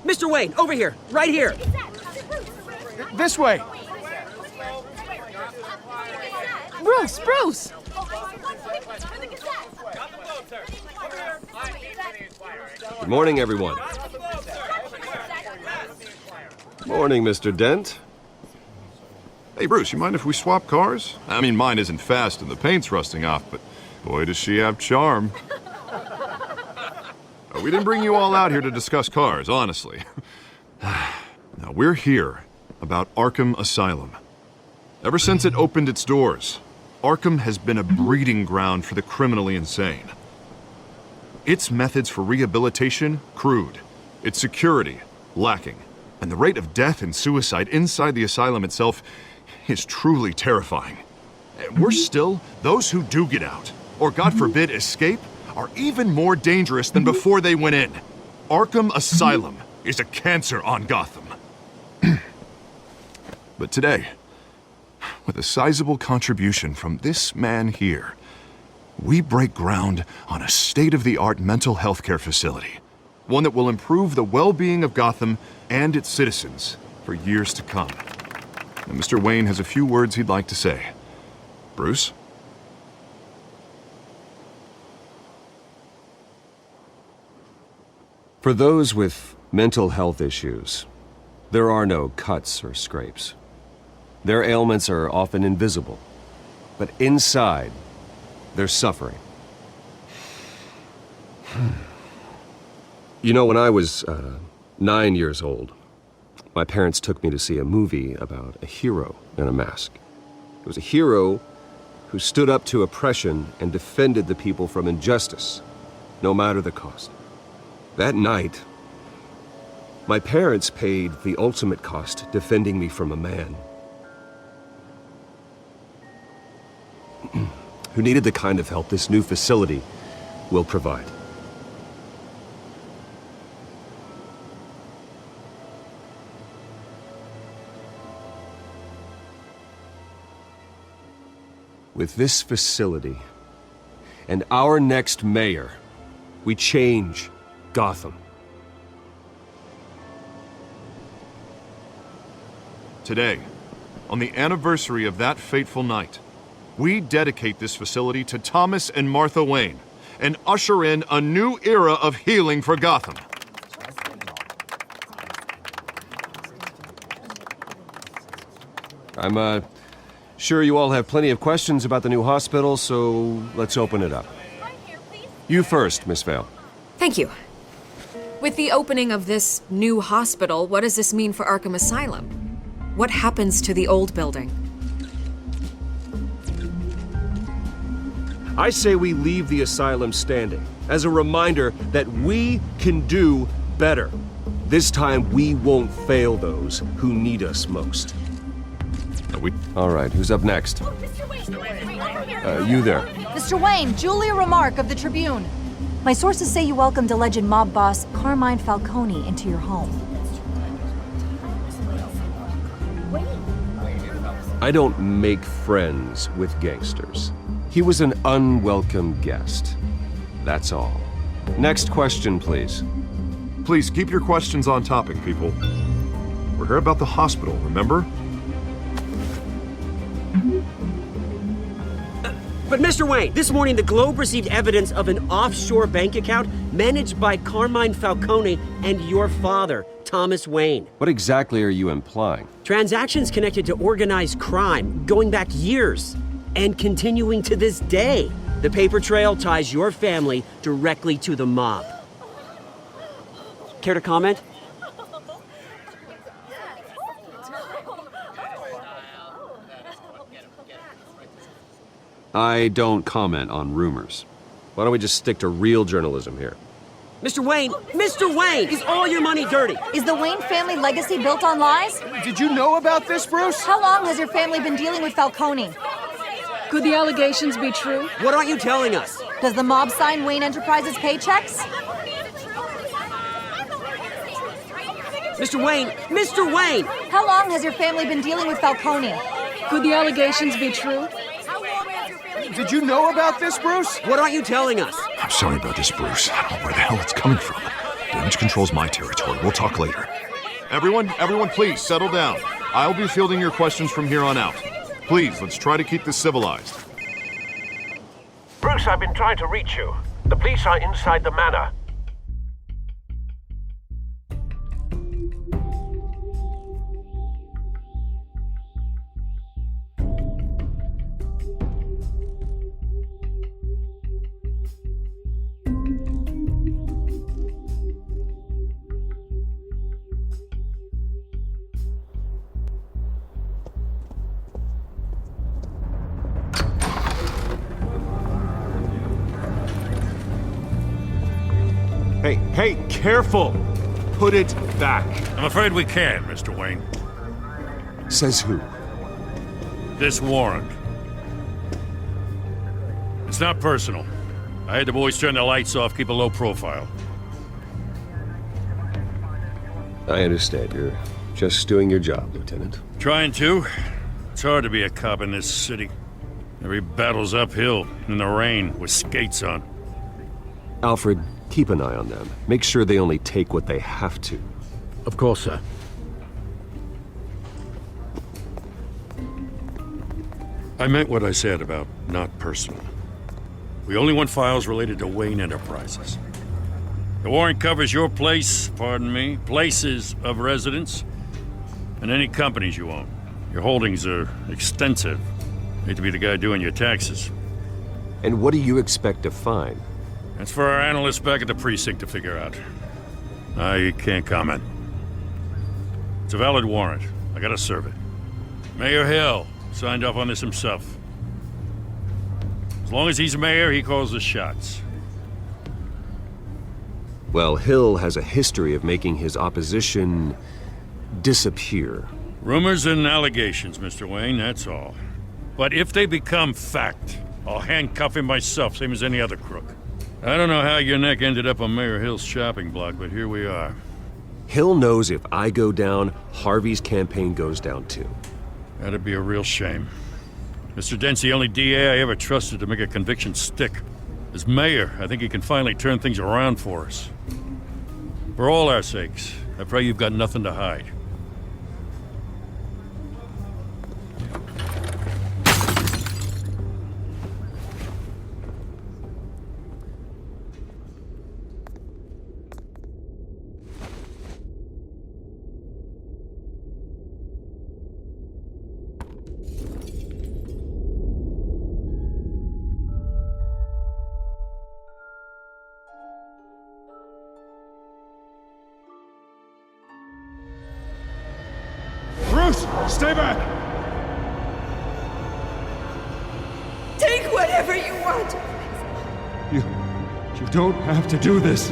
Mr. Wayne, over here, right here. This way. Bruce! Good morning, everyone. Morning, Mr. Dent. Hey, Bruce, you mind if we swap cars? I mean, mine isn't fast and the paint's rusting off, but boy, does she have charm. We didn't bring you all out here to discuss cars, honestly. Now, we're here about Arkham Asylum. Ever since it opened its doors, Arkham has been a breeding ground for the criminally insane. Its methods for rehabilitation, crude. Its security, lacking. And the rate of death and suicide inside the asylum itself is truly terrifying. And worse still, those who do get out, or God forbid escape, are even more dangerous than before they went in. Arkham Asylum is a cancer on Gotham. But today, with a sizable contribution from this man here, we break ground on a state-of-the-art mental health care facility. One that will improve the well-being of Gotham and its citizens for years to come. And Mr. Wayne has a few words he'd like to say. Bruce? For those with mental health issues, there are no cuts or scrapes. Their ailments are often invisible, but inside, they're suffering. You know, when I was 9 years old, my parents took me to see a movie about a hero in a mask. It was a hero who stood up to oppression and defended the people from injustice, no matter the cost. That night, my parents paid the ultimate cost defending me from a man who needed the kind of help this new facility will provide. With this facility and our next mayor, we change Gotham. Today, on the anniversary of that fateful night, we dedicate this facility to Thomas and Martha Wayne and usher in a new era of healing for Gotham. I'm sure you all have plenty of questions about the new hospital, so let's open it up. You first, Miss Vale. Thank you. With the opening of this new hospital, what does this mean for Arkham Asylum? What happens to the old building? I say we leave the asylum standing as a reminder that we can do better. This time we won't fail those who need us most. All right, who's up next? You there. Mr. Wayne, Julia Remark of the Tribune. My sources say you welcomed alleged mob boss Carmine Falcone into your home. I don't make friends with gangsters. He was an unwelcome guest. That's all. Next question, please. Please keep your questions on topic, people. We're here about the hospital, remember? But Mr. Wayne, this morning the Globe received evidence of an offshore bank account managed by Carmine Falcone and your father, Thomas Wayne. What exactly are you implying? Transactions connected to organized crime going back years and continuing to this day. The paper trail ties your family directly to the mob. Care to comment? I don't comment on rumors. Why don't we just stick to real journalism here? Mr. Wayne, is all your money dirty? Is the Wayne family legacy built on lies? Did you know about this, Bruce? How long has your family been dealing with Falcone? Could the allegations be true? What aren't you telling us? Does the mob sign Wayne Enterprises paychecks? Mr. Wayne! How long has your family been dealing with Falcone? Could the allegations be true? Did you know about this, Bruce? What aren't you telling us? I'm sorry about this, Bruce. I don't know where the hell it's coming from. Damage control's my territory. We'll talk later. Everyone, please settle down. I'll be fielding your questions from here on out. Please, let's try to keep this civilized. Bruce, I've been trying to reach you. The police are inside the manor. Hey, careful! Put it back. I'm afraid we can't, Mr. Wayne. Says who? This warrant. It's not personal. I had the boys turn the lights off, keep a low profile. I understand. You're just doing your job, Lieutenant. Trying to. It's hard to be a cop in this city. Every battle's uphill, in the rain, with skates on. Alfred, keep an eye on them. Make sure they only take what they have to. Of course, sir. I meant what I said about not personal. We only want files related to Wayne Enterprises. The warrant covers your place, pardon me, places of residence, and any companies you own. Your holdings are extensive. Hate to be the guy doing your taxes. And what do you expect to find? That's for our analysts back at the precinct to figure out. I can't comment. It's a valid warrant. I gotta serve it. Mayor Hill signed off on this himself. As long as he's mayor, he calls the shots. Well, Hill has a history of making his opposition disappear. Rumors and allegations, Mr. Wayne, that's all. But if they become fact, I'll handcuff him myself, same as any other crook. I don't know how your neck ended up on Mayor Hill's shopping block, but here we are. Hill knows if I go down, Harvey's campaign goes down too. That'd be a real shame. Mr. Dent's the only DA I ever trusted to make a conviction stick. As mayor, I think he can finally turn things around for us. For all our sakes, I pray you've got nothing to hide. Bruce, stay back! Take whatever you want. You don't have to do this.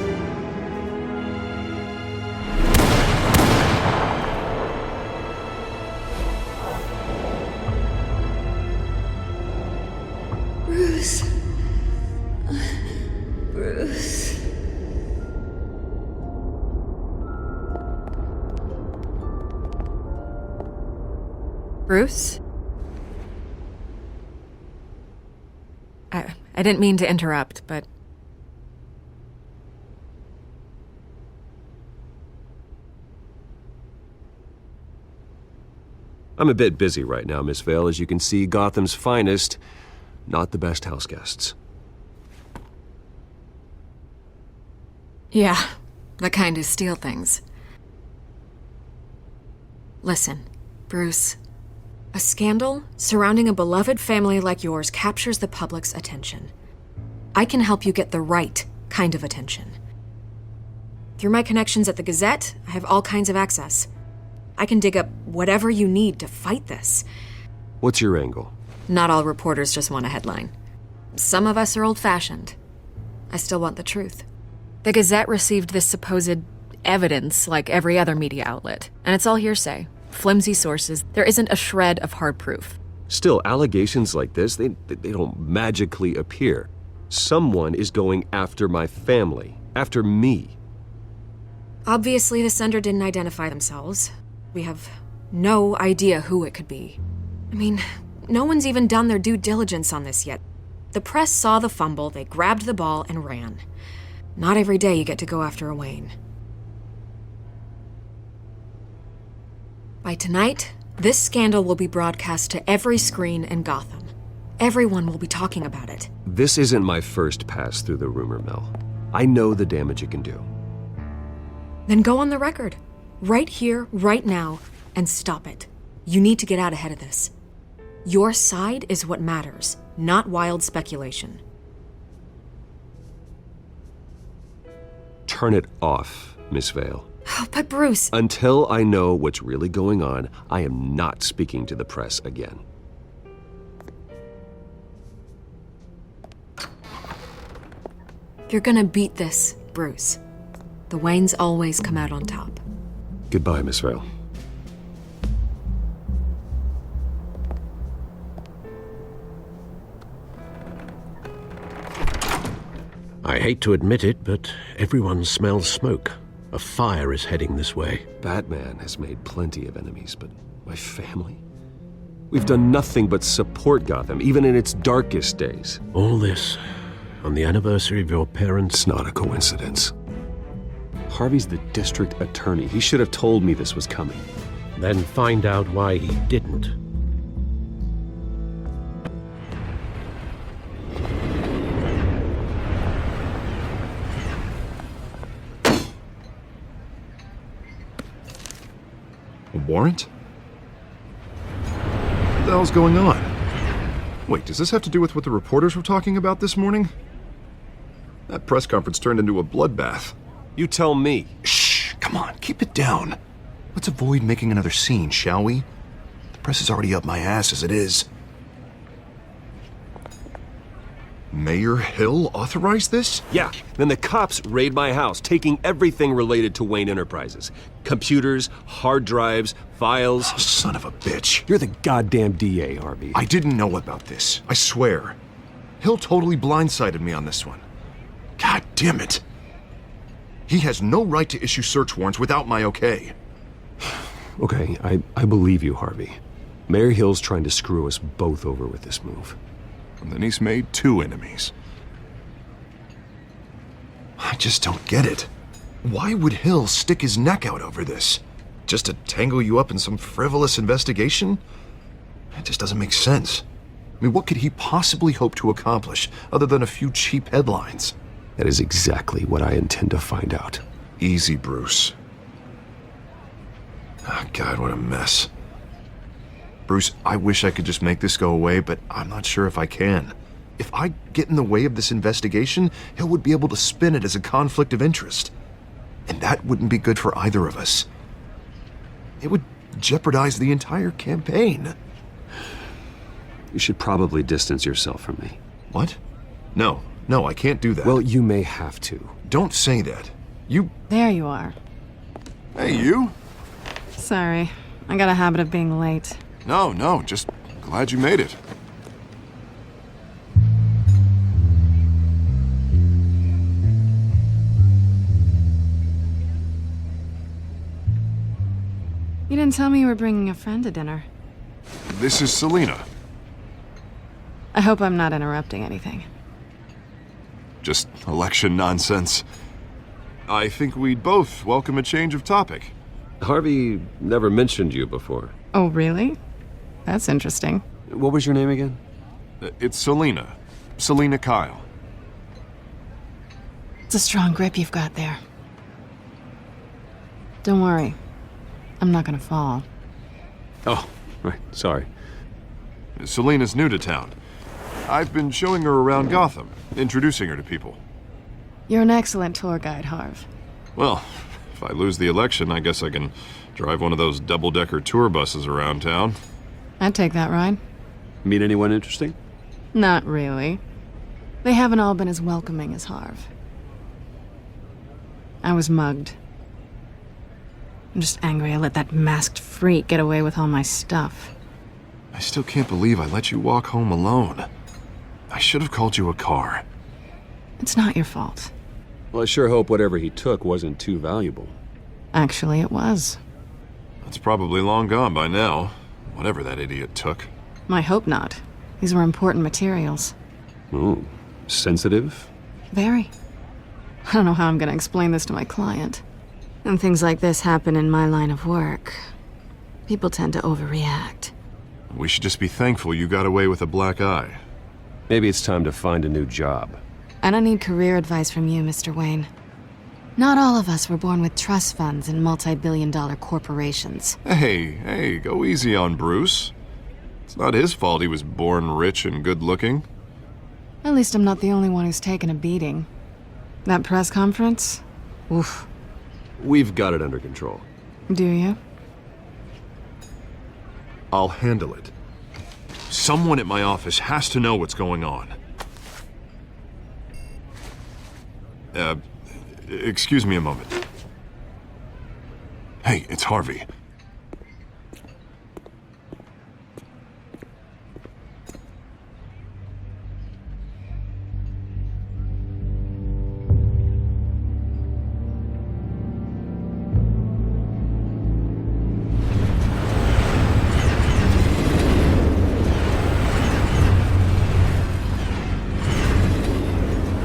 Bruce. Bruce. Bruce? I didn't mean to interrupt, but... I'm a bit busy right now, Miss Vale. As you can see, Gotham's finest, not the best house guests. Yeah, the kind who steal things. Listen, Bruce. A scandal surrounding a beloved family like yours captures the public's attention. I can help you get the right kind of attention. Through my connections at the Gazette, I have all kinds of access. I can dig up whatever you need to fight this. What's your angle? Not all reporters just want a headline. Some of us are old-fashioned. I still want the truth. The Gazette received this supposed evidence like every other media outlet, and it's all hearsay. Flimsy sources. There isn't a shred of hard proof. Still, allegations like this, they don't magically appear. Someone is going after my family, after me. Obviously, the sender didn't identify themselves. We have no idea who it could be. I mean, no one's even done their due diligence on this yet. The press saw the fumble, they grabbed the ball and ran. Not every day you get to go after a Wayne. By tonight, this scandal will be broadcast to every screen in Gotham. Everyone will be talking about it. This isn't my first pass through the rumor mill. I know the damage it can do. Then go on the record. Right here, right now, and stop it. You need to get out ahead of this. Your side is what matters, not wild speculation. Turn it off, Miss Vale. Oh, but Bruce... Until I know what's really going on, I am not speaking to the press again. You're gonna beat this, Bruce. The Waynes always come out on top. Goodbye, Miss Vale. I hate to admit it, but everyone smells smoke. A fire is heading this way. Batman has made plenty of enemies, but my family? We've done nothing but support Gotham, even in its darkest days. All this on the anniversary of your parents'... It's not a coincidence. Harvey's the district attorney. He should have told me this was coming. Then find out why he didn't. A warrant? What the hell's going on? Wait, does this have to do with what the reporters were talking about this morning? That press conference turned into a bloodbath. You tell me. Shh, come on, keep it down. Let's avoid making another scene, shall we? The press is already up my ass as it is. Mayor Hill authorized this? Yeah, then the cops raid my house, taking everything related to Wayne Enterprises. Computers, hard drives, files. Oh, son of a bitch. You're the goddamn DA, Harvey. I didn't know about this, I swear. Hill totally blindsided me on this one. God damn it. He has no right to issue search warrants without my okay. Okay, I believe you, Harvey. Mayor Hill's trying to screw us both over with this move. And then he's made 2 enemies. I just don't get it. Why would Hill stick his neck out over this? Just to tangle you up in some frivolous investigation? It just doesn't make sense. I mean, what could he possibly hope to accomplish other than a few cheap headlines? That is exactly what I intend to find out. Easy, Bruce. Oh, God, what a mess. Bruce, I wish I could just make this go away, but I'm not sure if I can. If I get in the way of this investigation, Hill would be able to spin it as a conflict of interest. And that wouldn't be good for either of us. It would jeopardize the entire campaign. You should probably distance yourself from me. What? No, I can't do that. Well, you may have to. Don't say that. You... There you are. Hey, you? Sorry, I got a habit of being late. No, just glad you made it. You didn't tell me you were bringing a friend to dinner. This is Selina. I hope I'm not interrupting anything. Just election nonsense. I think we'd both welcome a change of topic. Harvey never mentioned you before. Oh, really? That's interesting. What was your name again? It's Selina. Selina Kyle. It's a strong grip you've got there. Don't worry. I'm not gonna fall. Oh, right. Sorry. Selina's new to town. I've been showing her around Gotham, introducing her to people. You're an excellent tour guide, Harv. Well, if I lose the election, I guess I can drive one of those double-decker tour buses around town. I'd take that ride. Meet anyone interesting? Not really. They haven't all been as welcoming as Harv. I was mugged. I'm just angry I let that masked freak get away with all my stuff. I still can't believe I let you walk home alone. I should have called you a car. It's not your fault. Well, I sure hope whatever he took wasn't too valuable. Actually, it was. It's probably long gone by now, whatever that idiot took. I hope not. These were important materials. Ooh, sensitive? Very. I don't know how I'm gonna explain this to my client. And things like this happen in my line of work. People tend to overreact. We should just be thankful you got away with a black eye. Maybe it's time to find a new job. I don't need career advice from you, Mr. Wayne. Not all of us were born with trust funds and multi-billion-dollar corporations. Hey, go easy on Bruce. It's not his fault he was born rich and good-looking. At least I'm not the only one who's taken a beating. That press conference? Oof. We've got it under control. Do you? I'll handle it. Someone at my office has to know what's going on. Excuse me a moment. Hey, it's Harvey.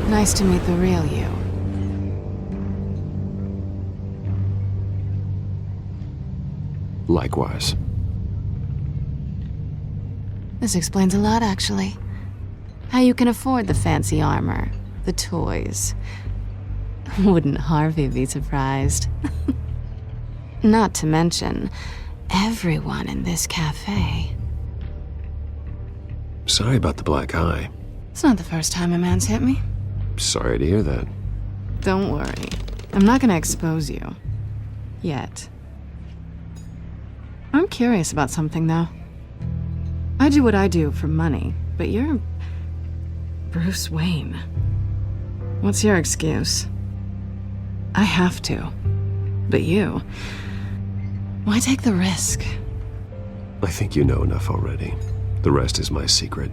Nice to meet the real you. Likewise. This explains a lot, actually. How you can afford the fancy armor, the toys. Wouldn't Harvey be surprised? Not to mention, everyone in this cafe. Sorry about the black eye. It's not the first time a man's hit me. Sorry to hear that. Don't worry. I'm not gonna expose you. Yet. I'm curious about something, though. I do what I do for money, but you're Bruce Wayne. What's your excuse? I have to. But you... why take the risk? I think you know enough already. The rest is my secret.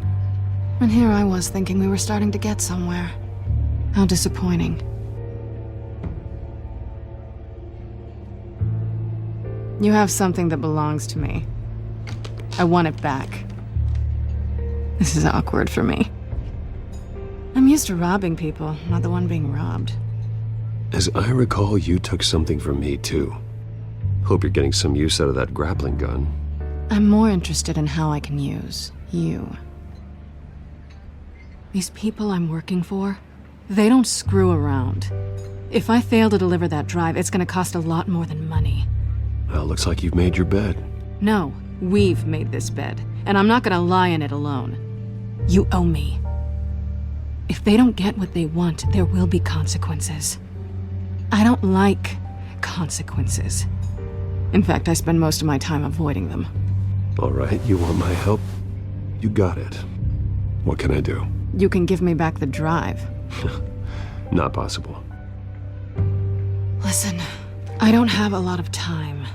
And here I was thinking we were starting to get somewhere. How disappointing. You have something that belongs to me. I want it back. This is awkward for me. I'm used to robbing people, not the one being robbed. As I recall, you took something from me, too. Hope you're getting some use out of that grappling gun. I'm more interested in how I can use you. These people I'm working for, they don't screw around. If I fail to deliver that drive, it's gonna cost a lot more than money. Well, looks like you've made your bed. No, we've made this bed, and I'm not gonna lie in it alone. You owe me. If they don't get what they want, there will be consequences. I don't like consequences. In fact, I spend most of my time avoiding them. All right, you want my help? You got it. What can I do? You can give me back the drive. Not possible. Listen, I don't have a lot of time.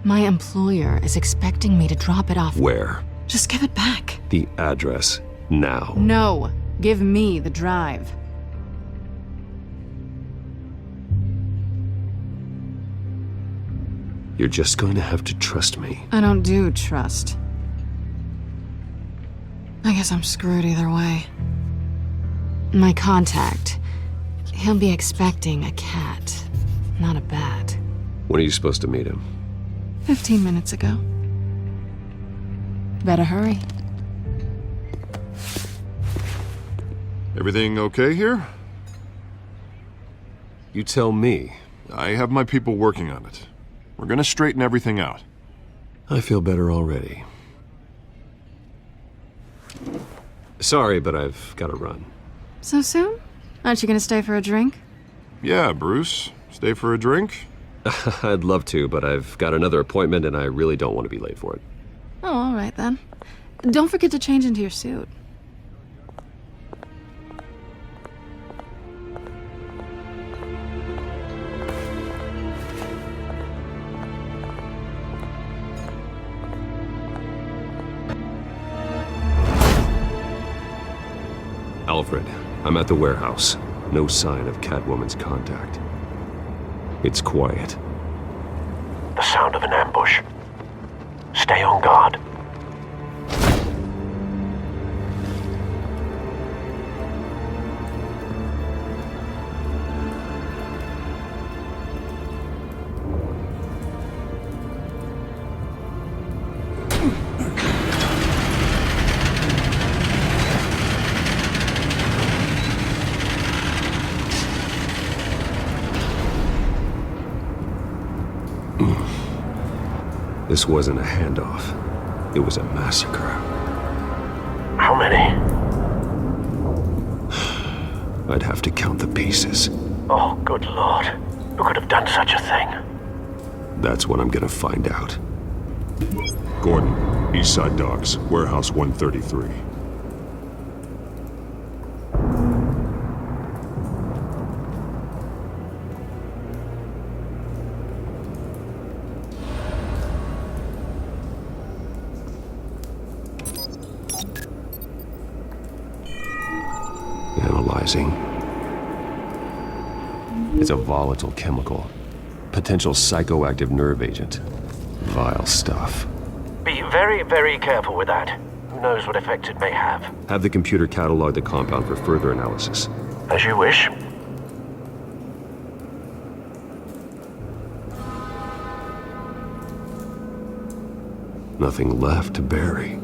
My employer is expecting me to drop it off. Where? Just give it back. The address, now. No, give me the drive. You're just going to have to trust me. I don't do trust. I guess I'm screwed either way. My contact, he'll be expecting a cat, not a bat. When are you supposed to meet him? 15 minutes ago. Better hurry. Everything okay here? You tell me. I have my people working on it. We're gonna straighten everything out. I feel better already. Sorry, but I've got to run. So soon? Aren't you gonna stay for a drink? Yeah, Bruce. Stay for a drink? I'd love to, but I've got another appointment and I really don't want to be late for it. Oh, all right then. Don't forget to change into your suit. Alfred, I'm at the warehouse. No sign of Catwoman's contact. It's quiet. The sound of an ambush. Stay on guard. This wasn't a handoff. It was a massacre. How many? I'd have to count the pieces. Oh, good lord. Who could have done such a thing? That's what I'm gonna find out. Gordon, Eastside Docks, Warehouse 133. Analyzing. It's a volatile chemical. Potential psychoactive nerve agent. Vile stuff. Be very, very careful with that. Who knows what effects it may have. Have the computer catalog the compound for further analysis. As you wish. Nothing left to bury.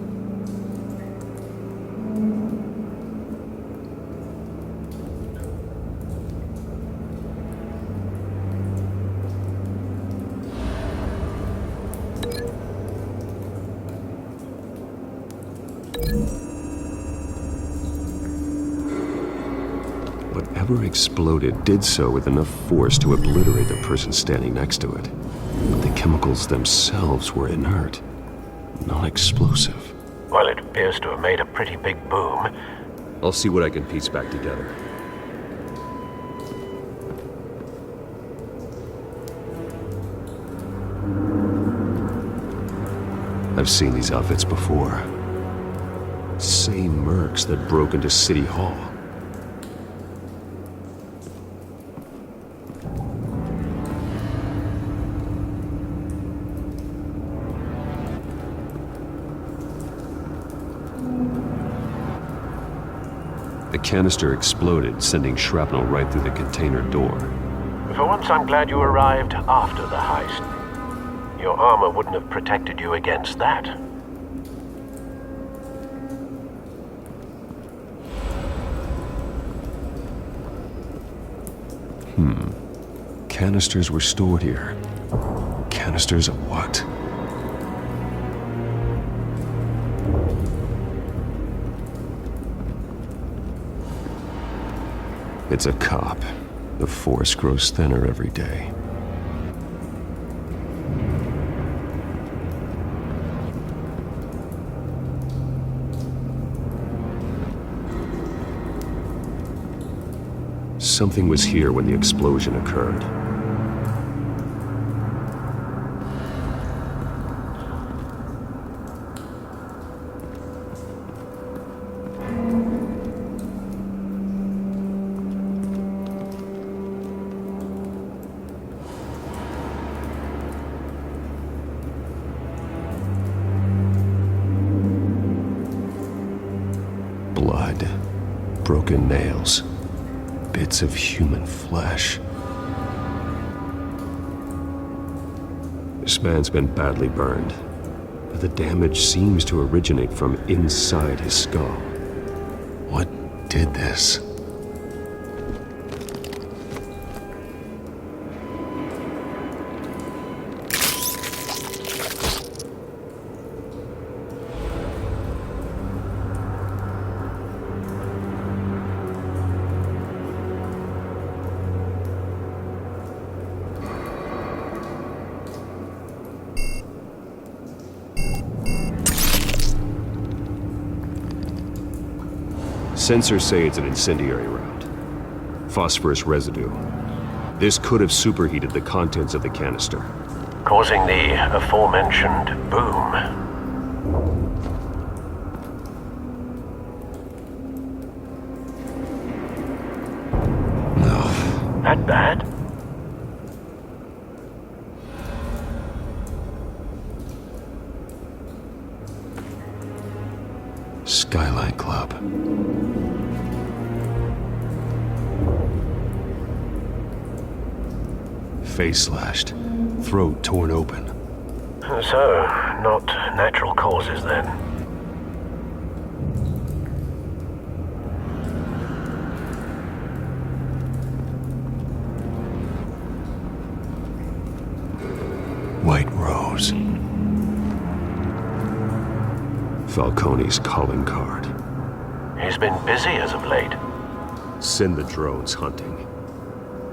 Whatever exploded did so with enough force to obliterate the person standing next to it. But the chemicals themselves were inert, non-explosive. Well, it appears to have made a pretty big boom. I'll see what I can piece back together. I've seen these outfits before. Same mercs that broke into City Hall. The canister exploded, sending shrapnel right through the container door. For once, I'm glad you arrived after the heist. Your armor wouldn't have protected you against that. Canisters were stored here. Canisters of what? It's a cop. The force grows thinner every day. Something was here when the explosion occurred. Blood, broken nails, bits of human flesh. This man's been badly burned, but the damage seems to originate from inside his skull. What did this? Sensors say it's an incendiary round. Phosphorus residue. This could have superheated the contents of the canister, causing the aforementioned boom. No. That bad? Skyline Club. Face slashed, throat torn open. So, not natural causes then. White rose. Falcone's calling card. He's been busy as of late. Send the drones hunting.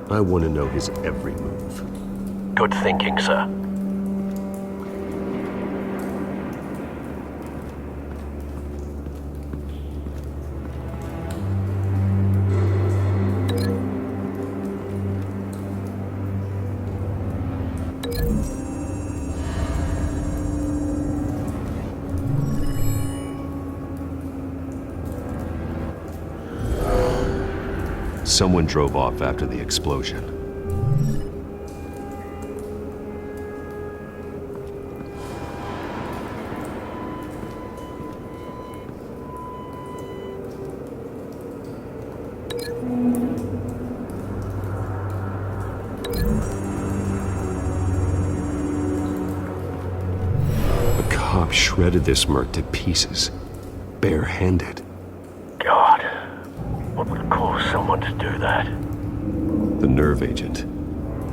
I want to know his every move. Good thinking, sir. Someone drove off after the explosion. A cop shredded this merc to pieces, barehanded. God, what would cause someone to do that? The nerve agent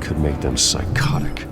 could make them psychotic.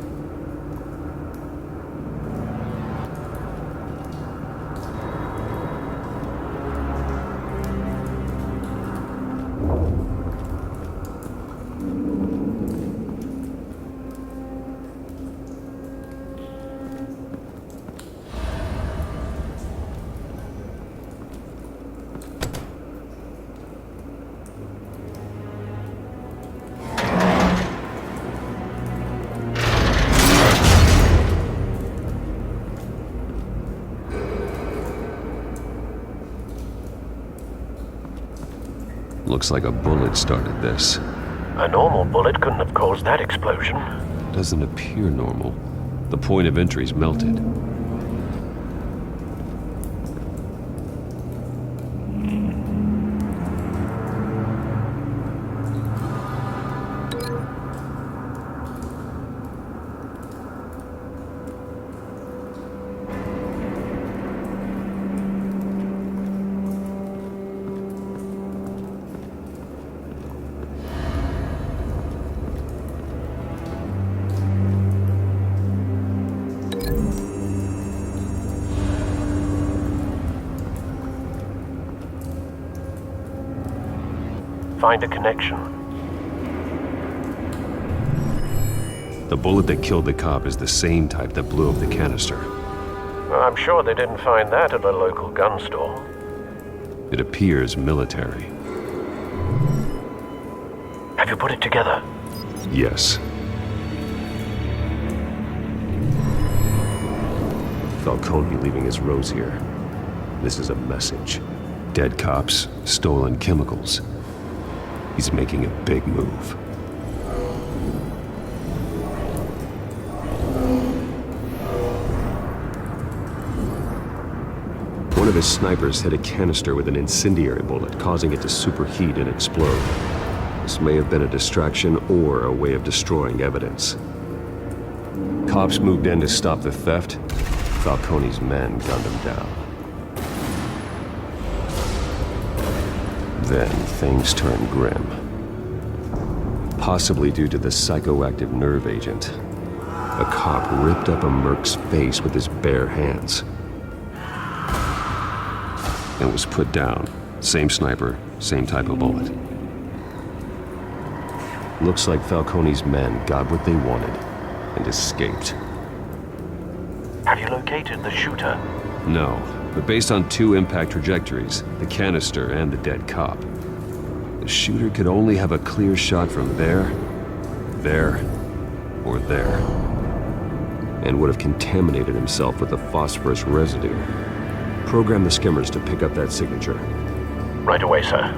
Looks like a bullet started this. A normal bullet couldn't have caused that explosion. Doesn't appear normal. The point of entry's melted. Find a connection. The bullet that killed the cop is the same type that blew up the canister. I'm sure they didn't find that at a local gun store. It appears military. Have you put it together? Yes. Falcone leaving his rose here. This is a message. Dead cops, stolen chemicals. He's making a big move. One of his snipers hit a canister with an incendiary bullet, causing it to superheat and explode. This may have been a distraction or a way of destroying evidence. Cops moved in to stop the theft. Falcone's men gunned him down. Then things turned grim. Possibly due to the psychoactive nerve agent. A cop ripped up a merc's face with his bare hands. And was put down. Same sniper, same type of bullet. Looks like Falcone's men got what they wanted and escaped. Have you located the shooter? No, but based on two impact trajectories, the canister and the dead cop, the shooter could only have a clear shot from there, or there, and would have contaminated himself with the phosphorus residue. Program the skimmers to pick up that signature. Right away, sir.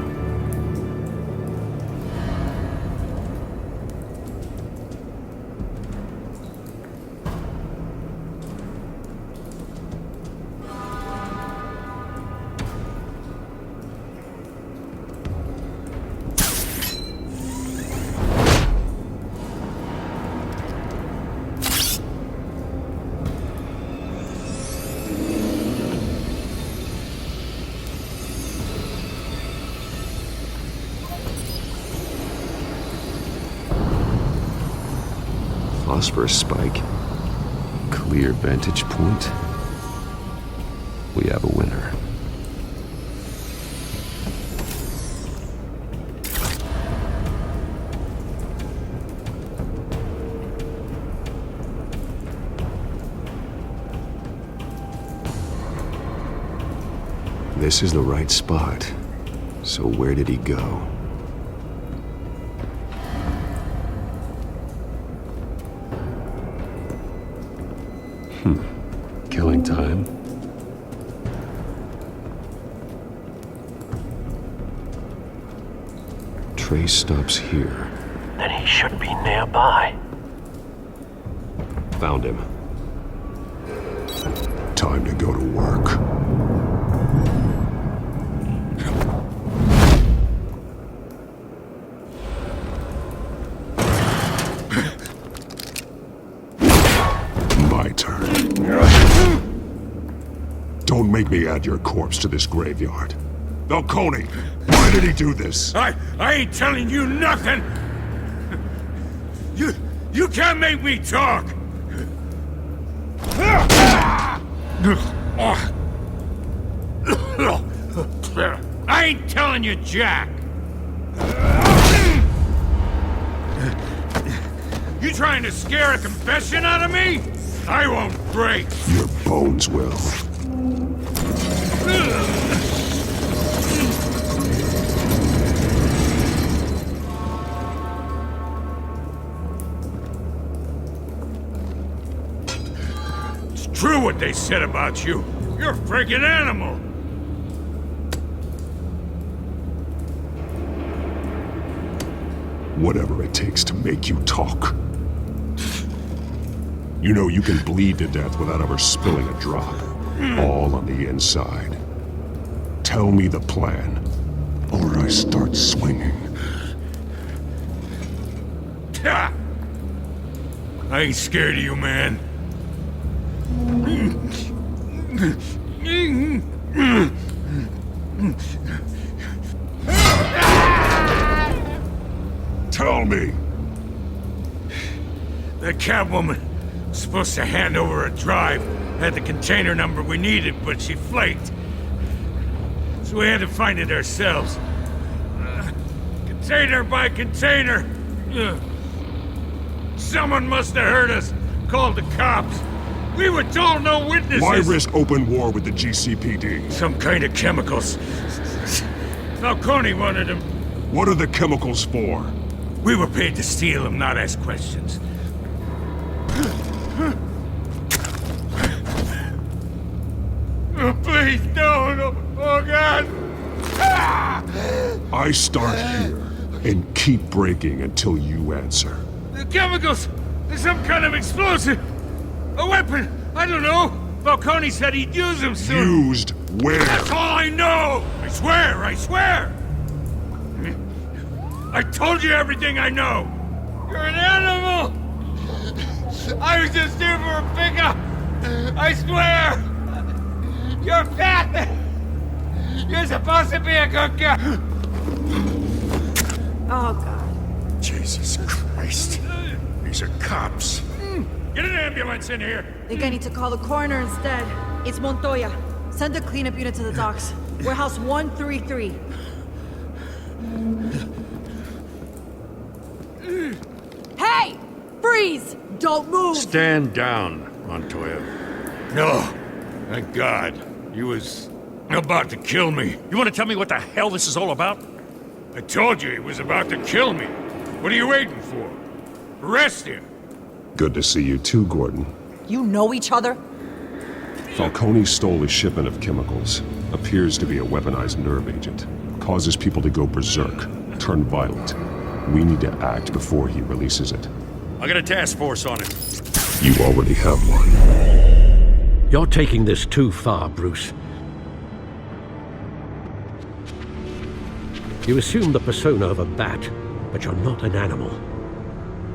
Phosphorus spike. Clear vantage point. we have a winner. This is the right spot. So where did he go? Killing time. Trace stops here. Then he should be nearby. Found him. Time to go to work. My turn. Don't make me add your corpse to this graveyard. Falcone, why did he do this? I ain't telling you nothing! You can't make me talk! I ain't telling you jack! You trying to scare a confession out of me? I won't break! Your bones will. It's true what they said about you. You're a freaking animal! Whatever it takes to make you talk. You know you can bleed to death without ever spilling a drop. All on the inside. Tell me the plan, or I start swinging. I ain't scared of you, man. Tell me! The Catwoman was supposed to hand over a drive. Had the container number we needed, but she flaked. So we had to find it ourselves. Container by container. Someone must have heard us. Called the cops. We were told no witnesses. Why risk open war with the GCPD? Some kind of chemicals. Falcone wanted them. What are the chemicals for? We were paid to steal them, not ask questions. Oh, please, no. Oh, God. I start here and keep breaking until you answer. The chemicals! There's some kind of explosive! A weapon! I don't know! Falcone said he'd use them soon! Used where? That's all I know! I swear! I told you everything I know! You're an animal! I was just here for a pickup! I swear! You're fat! You're supposed to be a good girl! Oh, God. Jesus Christ. These are cops. Get an ambulance in here! Think I need to call the coroner instead. It's Montoya. Send a cleanup unit to the docks. Warehouse 133. Hey! Freeze! Don't move! Stand down, Montoya. No. Thank God. He was about to kill me. You want to tell me what the hell this is all about? I told you he was about to kill me. What are you waiting for? Arrest him. Good to see you too, Gordon. You know each other? Falcone stole a shipment of chemicals. Appears to be a weaponized nerve agent. Causes people to go berserk, turn violent. We need to act before he releases it. I got a task force on it. You already have one. You're taking this too far, Bruce. You assume the persona of a bat, but you're not an animal.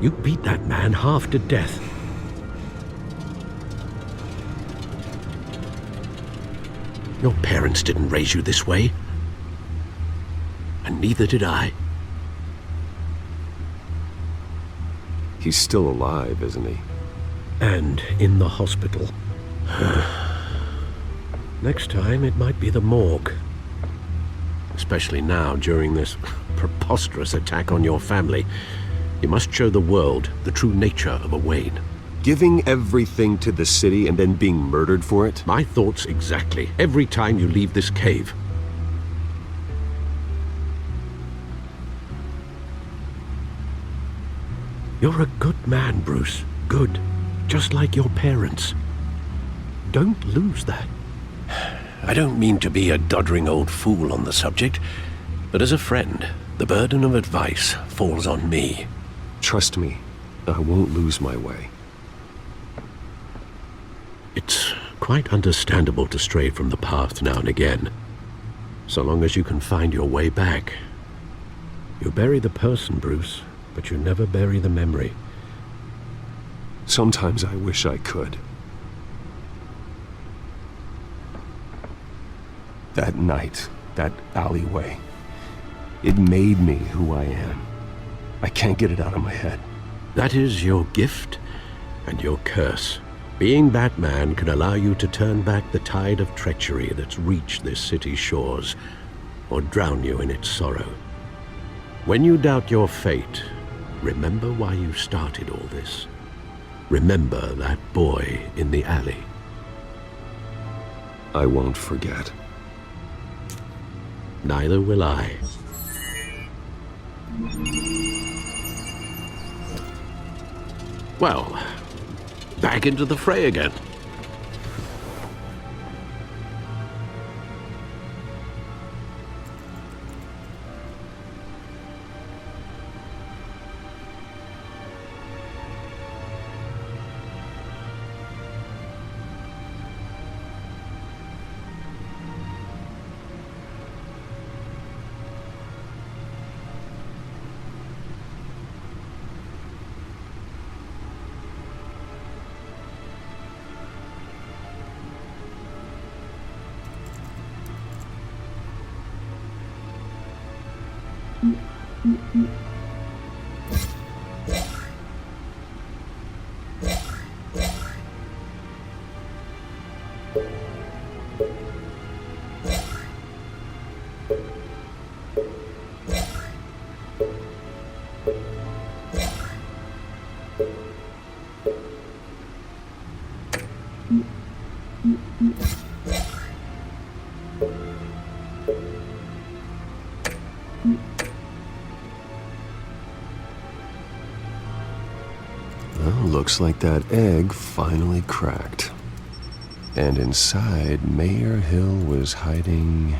You beat that man half to death. Your parents didn't raise you this way. And neither did I. He's still alive, isn't he? And in the hospital. Next time, it might be the morgue. Especially now, during this preposterous attack on your family. You must show the world the true nature of a Wayne. Giving everything to the city and then being murdered for it? My thoughts exactly. Every time you leave this cave. You're a good man, Bruce. Good. Just like your parents. Don't lose that. I don't mean to be a doddering old fool on the subject, but as a friend, the burden of advice falls on me. Trust me, I won't lose my way. It's quite understandable to stray from the path now and again, so long as you can find your way back. You bury the person, Bruce, but you never bury the memory. Sometimes I wish I could. That night, that alleyway, it made me who I am. I can't get it out of my head. That is your gift and your curse. Being Batman can allow you to turn back the tide of treachery that's reached this city's shores, or drown you in its sorrow. When you doubt your fate, remember why you started all this. Remember that boy in the alley. I won't forget. Neither will I. Well, back into the fray again. Looks like that egg finally cracked. And inside, Mayor Hill was hiding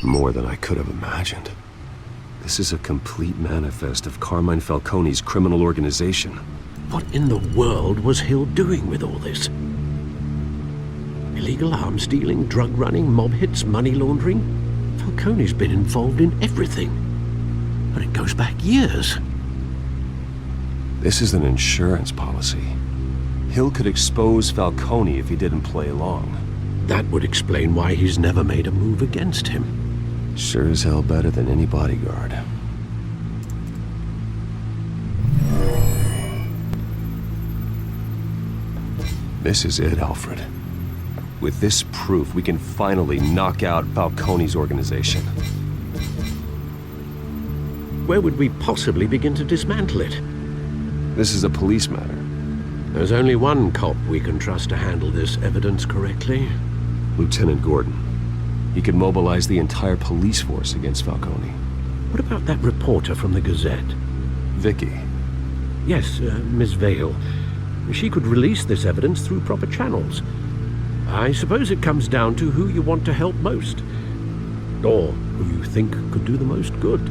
more than I could have imagined. This is a complete manifest of Carmine Falcone's criminal organization. What in the world was Hill doing with all this? Illegal arms dealing, drug running, mob hits, money laundering? Falcone's been involved in everything. But it goes back years. This is an insurance policy. Hill could expose Falcone if he didn't play along. That would explain why he's never made a move against him. Sure as hell better than any bodyguard. This is it, Alfred. With this proof, we can finally knock out Falcone's organization. Where would we possibly begin to dismantle it? This is a police matter. There's only one cop we can trust to handle this evidence correctly. Lieutenant Gordon. He could mobilize the entire police force against Falcone. What about that reporter from the Gazette? Vicky. Yes, Miss Vale. She could release this evidence through proper channels. I suppose it comes down to who you want to help most. Or who you think could do the most good.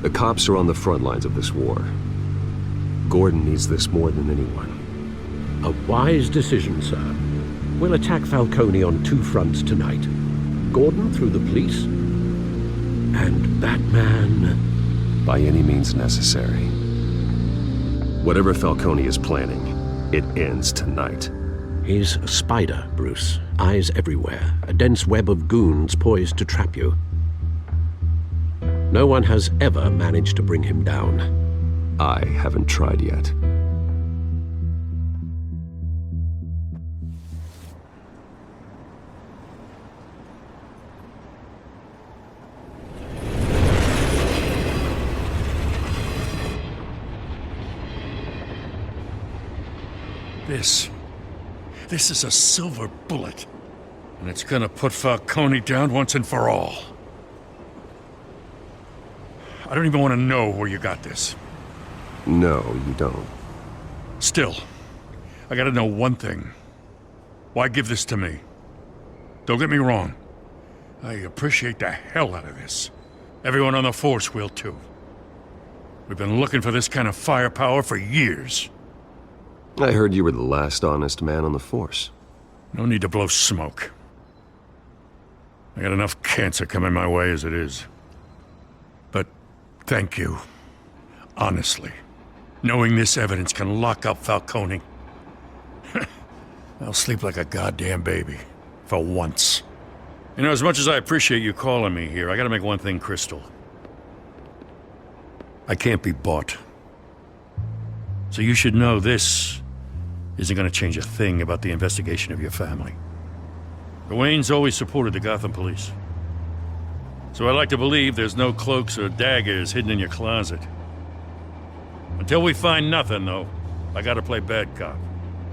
The cops are on the front lines of this war. Gordon needs this more than anyone. A wise decision, sir. We'll attack Falcone on two fronts tonight. Gordon through the police, and Batman... by any means necessary. Whatever Falcone is planning, it ends tonight. He's a spider, Bruce. Eyes everywhere. A dense web of goons poised to trap you. No one has ever managed to bring him down. I haven't tried yet. This is a silver bullet. And it's gonna put Falcone down once and for all. I don't even want to know where you got this. No, you don't. Still, I gotta know one thing. Why give this to me? Don't get me wrong. I appreciate the hell out of this. Everyone on the force will too. We've been looking for this kind of firepower for years. I heard you were the last honest man on the force. No need to blow smoke. I got enough cancer coming my way as it is. But thank you. Honestly. Knowing this evidence can lock up Falcone. I'll sleep like a goddamn baby. For once. You know, as much as I appreciate you calling me here, I gotta make one thing crystal. I can't be bought. So you should know this isn't gonna change a thing about the investigation of your family. The Waynes always supported the Gotham police. So I like to believe there's no cloaks or daggers hidden in your closet. Until we find nothing, though, I gotta play bad cop.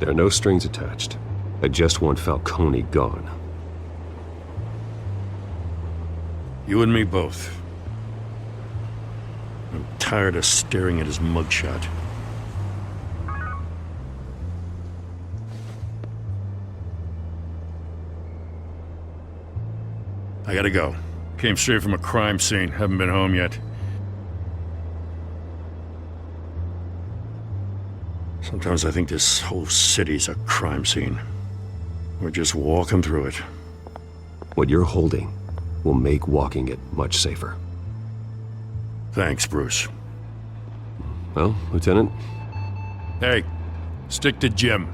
There are no strings attached. I just want Falcone gone. You and me both. I'm tired of staring at his mugshot. I gotta go. Came straight from a crime scene. Haven't been home yet. Sometimes I think this whole city's a crime scene. We're just walking through it. What you're holding will make walking it much safer. Thanks, Bruce. Well, Lieutenant? Hey, stick to Jim.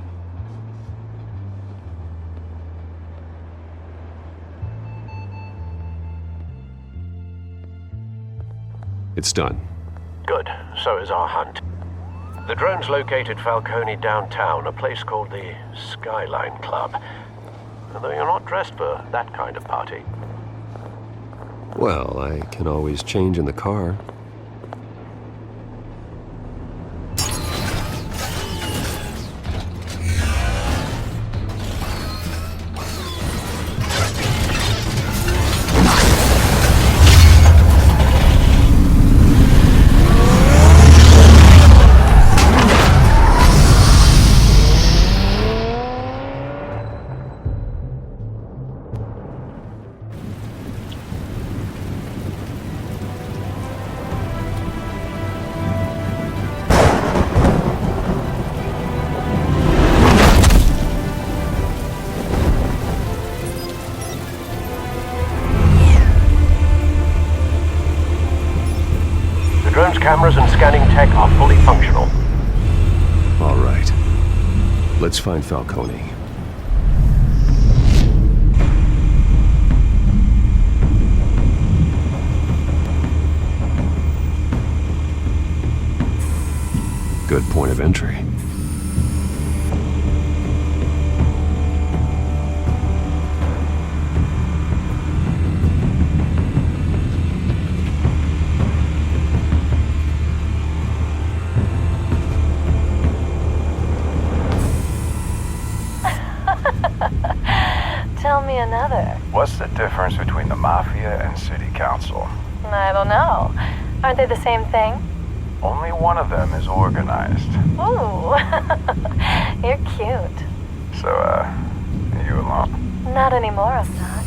It's done. Good. So is our hunt. The drones located Falcone downtown, a place called the Skyline Club. Although you're not dressed for that kind of party. Well, I can always change in the car. Cameras and scanning tech are fully functional. All right. Let's find Falcone. Good point of entry. Tell me another. What's the difference between the Mafia and City Council? I don't know. Aren't they the same thing? Only one of them is organized. Ooh. You're cute. So, you alone? Not anymore, I'm not.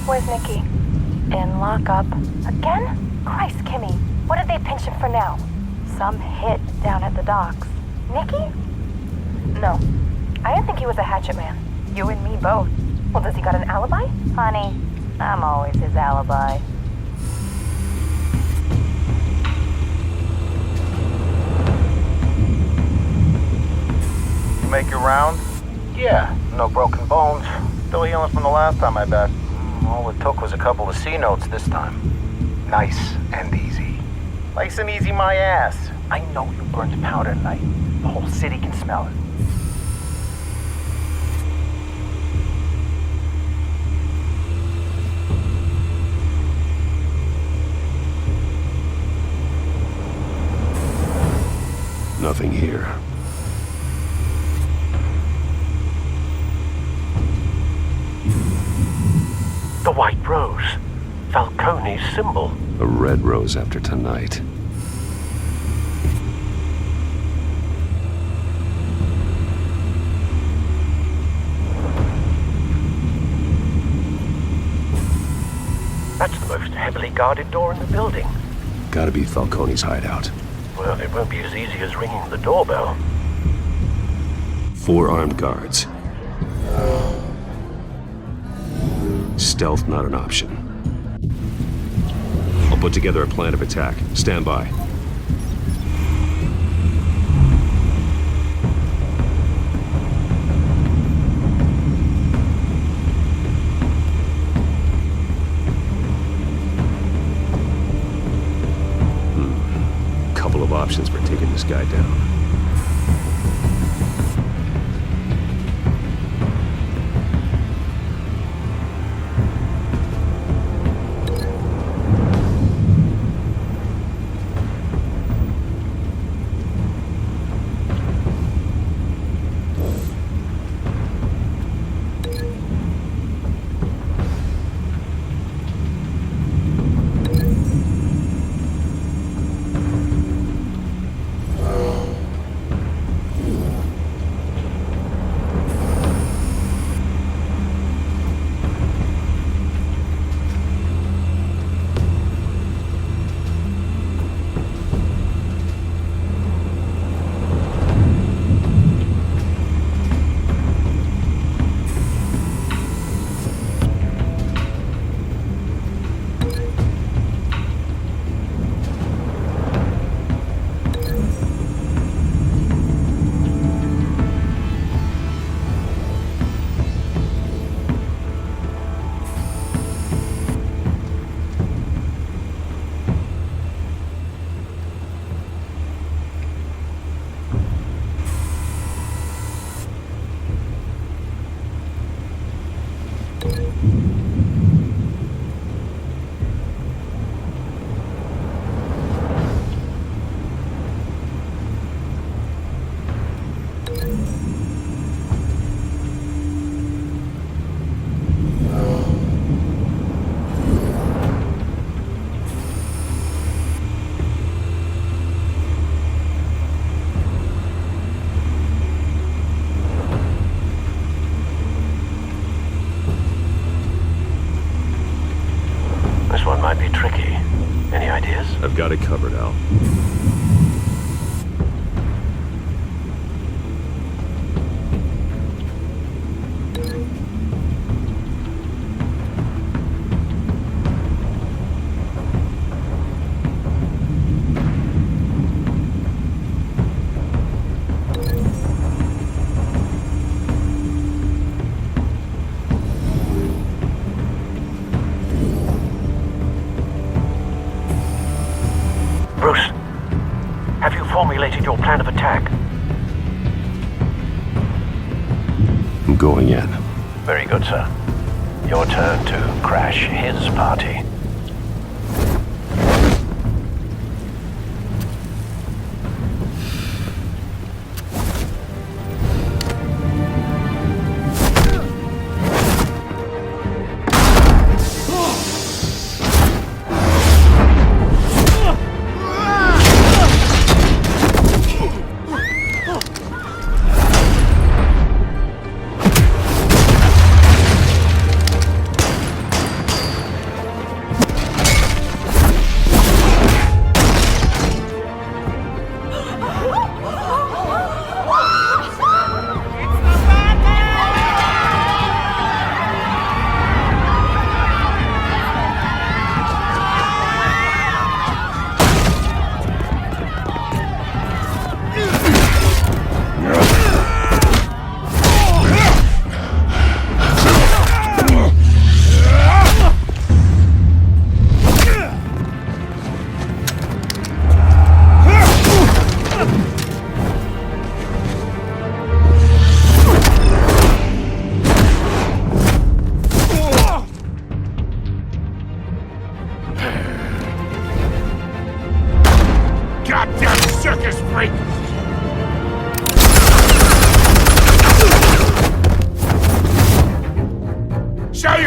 Where's Nikki? In lockup. Again? Christ, Kimmy. What did they pinch him for now? Some hit down at the docks. Nikki? No. I didn't think he was a hatchet man. You and me both. Well, does he got an alibi? Honey, I'm always his alibi. You make your round? Yeah, no broken bones. Still healing from the last time, I bet. All it took was a couple of C notes this time. Nice and easy. Nice and easy my ass. I know you burned powder tonight. The whole city can smell it. Nothing here. The white rose. Falcone's symbol. A red rose after tonight. That's the most heavily guarded door in the building. Gotta be Falcone's hideout. Well, it won't be as easy as ringing the doorbell. 4 armed guards. Stealth not an option. I'll put together a plan of attack. Stand by. Couple of options for taking this guy down. This one might be tricky. Any ideas? I've got it covered, Al. Bruce, have you formulated your plan of attack? I'm going in. Very good, sir. Your turn to crash his party.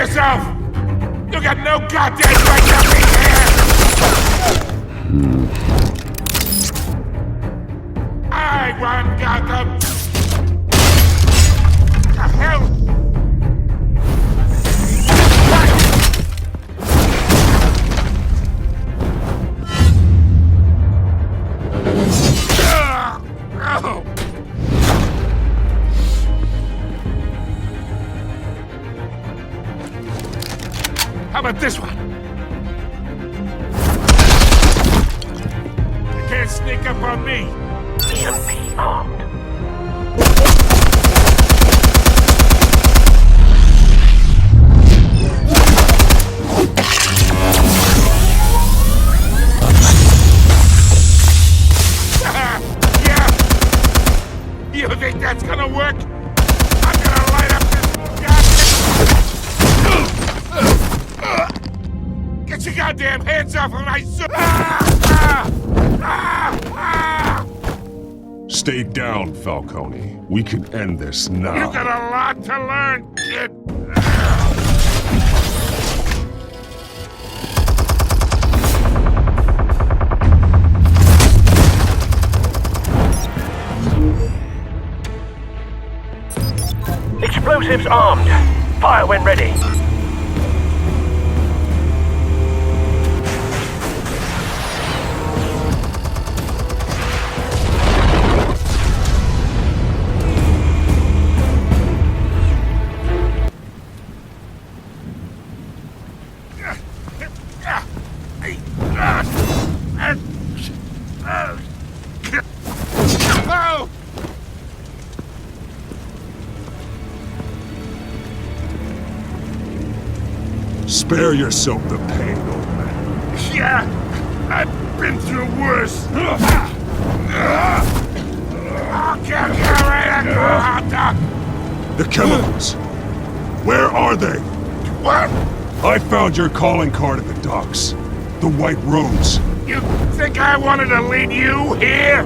yourself! You got no goddamn right to be here! I run Gotham! The hell? How about this one? You can't sneak up on me. EMP armed. Yeah! You think that's gonna work? I'm gonna light up this Get your goddamn hands off of my Stay down, Falcone. We can end this now. You got a lot to learn, kid. Explosives armed. Fire when ready. Oh! Spare yourself the pain, old man. Yeah, I've been through worse. I'll kill you right at The chemicals. Where are they? What? I found your calling card at the docks. The White Rose. You think I wanted to lead you here?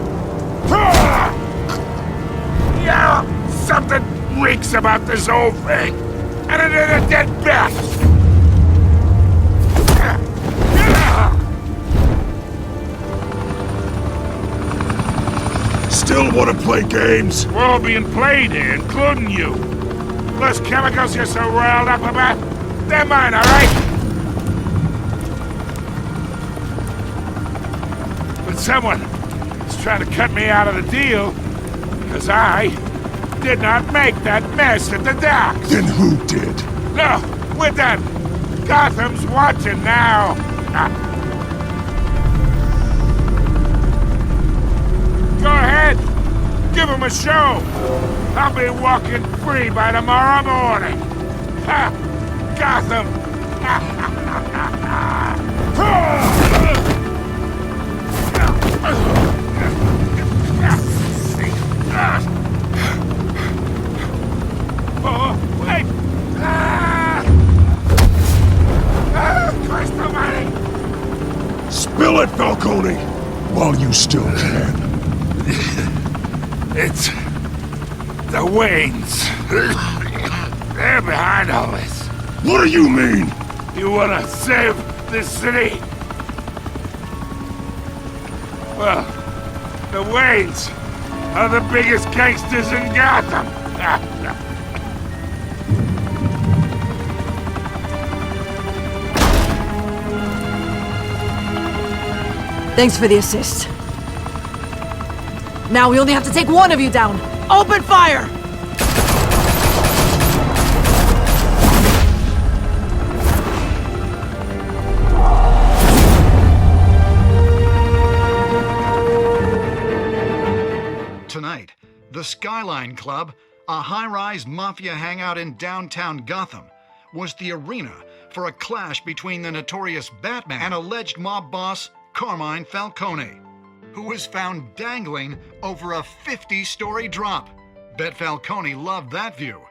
Yeah, something reeks about this whole thing. And it is a dead bat. Still want to play games? We're all being played here, including you. Those chemicals you're so riled up about, they're mine, all right? But someone is trying to cut me out of the deal because I did not make that mess at the docks. Then who did? No, we're done. Gotham's watching now. Go ahead. Give him a show. I'll be walking free by tomorrow morning. Ha! Gotham! Oh, wait! Christ almighty! Spill it, Falcone! While you still can. It's the Waynes. They're behind all this. What do you mean? You wanna save this city? Well, the Waynes are the biggest gangsters in Gotham. Thanks for the assist. Now we only have to take one of you down. Open fire! Tonight, the Skyline Club, a high-rise mafia hangout in downtown Gotham, was the arena for a clash between the notorious Batman and alleged mob boss Carmine Falcone, who was found dangling over a 50-story drop. Bet Falcone loved that view.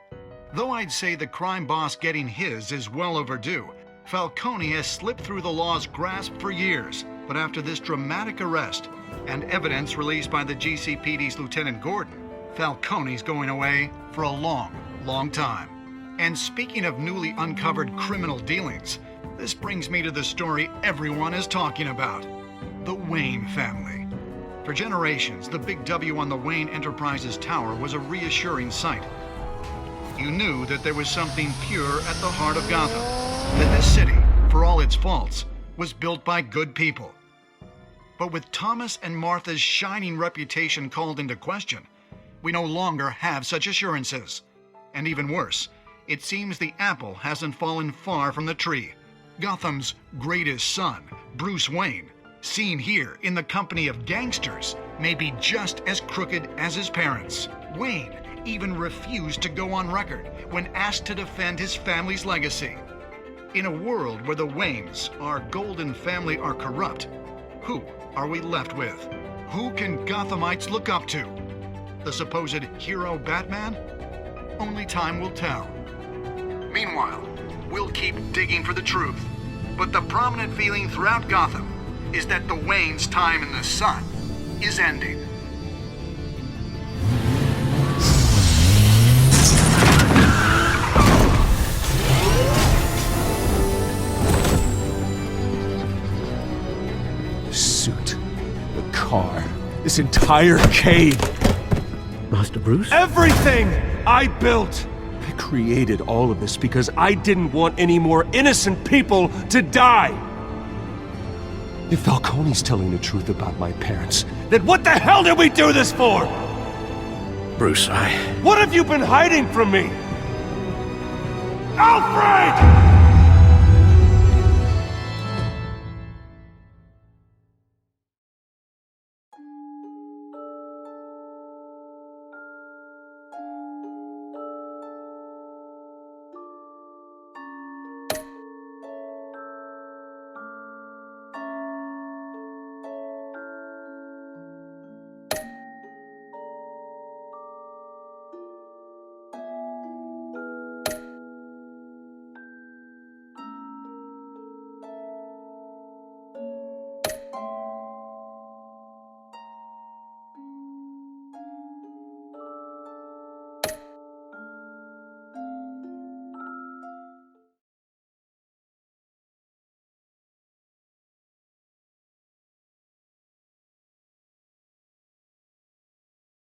Though I'd say the crime boss getting his is well overdue, Falcone has slipped through the law's grasp for years. But after this dramatic arrest and evidence released by the GCPD's Lieutenant Gordon, Falcone's going away for a long, long time. And speaking of newly uncovered criminal dealings, this brings me to the story everyone is talking about. The Wayne family. For generations, the big W on the Wayne Enterprises tower was a reassuring sight. You knew that there was something pure at the heart of Gotham. That this city, for all its faults, was built by good people. But with Thomas and Martha's shining reputation called into question, we no longer have such assurances. And even worse, it seems the apple hasn't fallen far from the tree. Gotham's greatest son, Bruce Wayne, seen here in the company of gangsters, may be just as crooked as his parents. Wayne even refused to go on record when asked to defend his family's legacy. In a world where the Waynes, our golden family, are corrupt, who are we left with? Who can Gothamites look up to? The supposed hero Batman? Only time will tell. Meanwhile, we'll keep digging for the truth. But the prominent feeling throughout Gotham is that the Waynes' time in the sun is ending. The suit, the car, this entire cave. Master Bruce? Everything I built! I created all of this because I didn't want any more innocent people to die! If Falcone's telling the truth about my parents, then what the hell did we do this for? Bruce, What have you been hiding from me? Alfred!